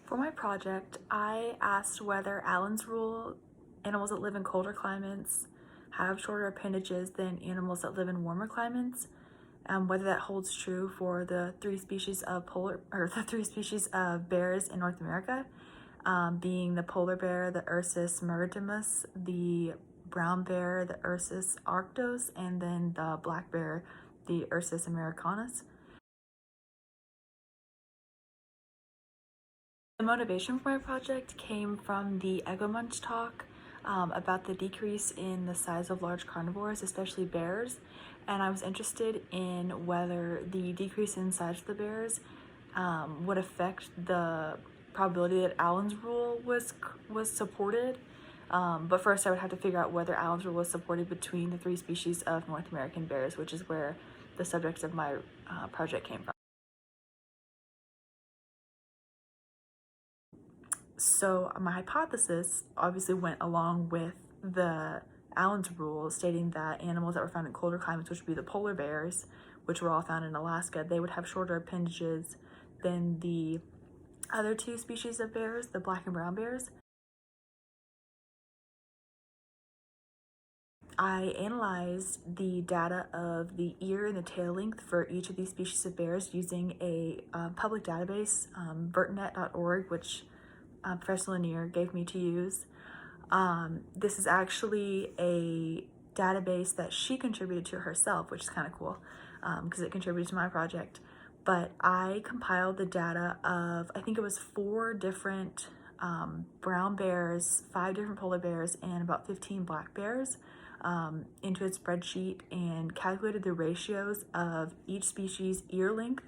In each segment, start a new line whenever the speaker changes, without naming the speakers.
For my project, I asked whether Allen's rule, animals that live in colder climates have shorter appendages than animals that live in warmer climates, whether that holds true for the three species of bears in North America, being the polar bear, the Ursus maritimus, the brown bear, the Ursus arctos, and then the black bear, the Ursus americanus. The motivation for my project came from the Ego Munch talk about the decrease in the size of large carnivores, especially bears, and I was interested in whether the decrease in size of the bears would affect the probability that Allen's rule was supported. But first I would have to figure out whether Allen's rule was supported between the three species of North American bears, which is where the subject of my project came from. So my hypothesis obviously went along with the Allen's rule, stating that animals that were found in colder climates, which would be the polar bears, which were all found in Alaska, they would have shorter appendages than the other two species of bears, the black and brown bears. I analyzed the data of the ear and the tail length for each of these species of bears using a public database, vertnet.org, which Professor Lanier gave me to use. This is actually a database that she contributed to herself, which is kind of cool because it contributed to my project. But I compiled the data of, I think it was 4 different brown bears, 5 different polar bears, and about 15 black bears into a spreadsheet and calculated the ratios of each species' ear length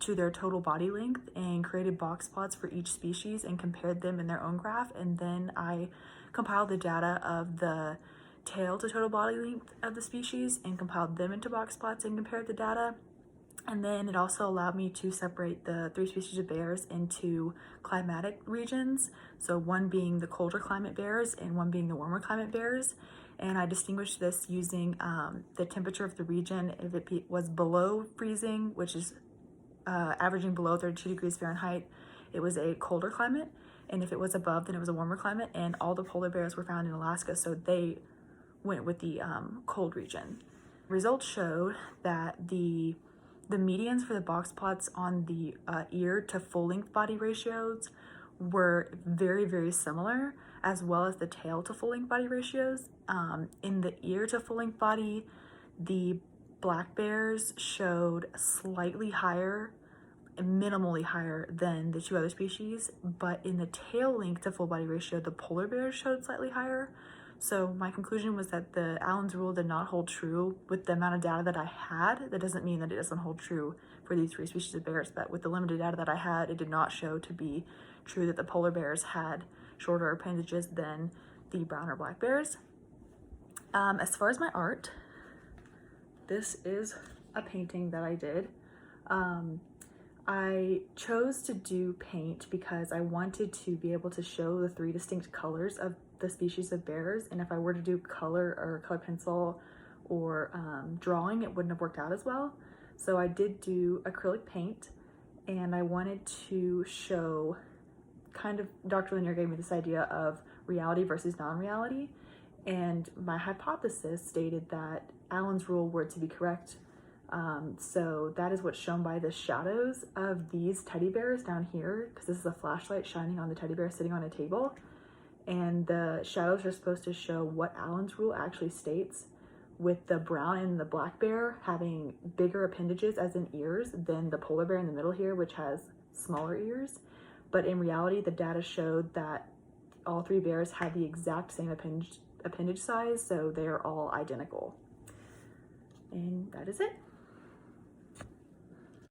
to their total body length and created box plots for each species and compared them in their own graph. And then I compiled the data of the tail to total body length of the species and compiled them into box plots and compared the data. And then it also allowed me to separate the 3 species of bears into climatic regions. So one being the colder climate bears and one being the warmer climate bears. And I distinguished this using the temperature of the region. If it was below freezing, which is averaging below 32 degrees Fahrenheit, it was a colder climate, and if it was above, then it was a warmer climate. And all the polar bears were found in Alaska, so they went with the cold region. Results showed that the medians for the box plots on the ear to full length body ratios were very, very similar, as well as the tail to full length body ratios. In the ear to full length body, the black bears showed slightly higher, minimally higher than the 2 other species, but in the tail length to full body ratio, the polar bears showed slightly higher. So my conclusion was that the Allen's rule did not hold true with the amount of data that I had. That doesn't mean that it doesn't hold true for these 3 species of bears, but with the limited data that I had, it did not show to be true that the polar bears had shorter appendages than the brown or black bears. As far as my art, this is a painting that I did. I chose to do paint because I wanted to be able to show the 3 distinct colors of the species of bears, and if I were to do color or color pencil or drawing, it wouldn't have worked out as well. So I did do acrylic paint, and I wanted to show kind of, Dr. Lanier gave me this idea of reality versus non-reality, and my hypothesis stated that Allen's rule were to be correct. So that is what's shown by the shadows of these teddy bears down here, because this is a flashlight shining on the teddy bear sitting on a table. And the shadows are supposed to show what Allen's rule actually states, with the brown and the black bear having bigger appendages, as in ears, than the polar bear in the middle here, which has smaller ears. But in reality, the data showed that all 3 bears had the exact same appendage size, so they are all identical. And that is it.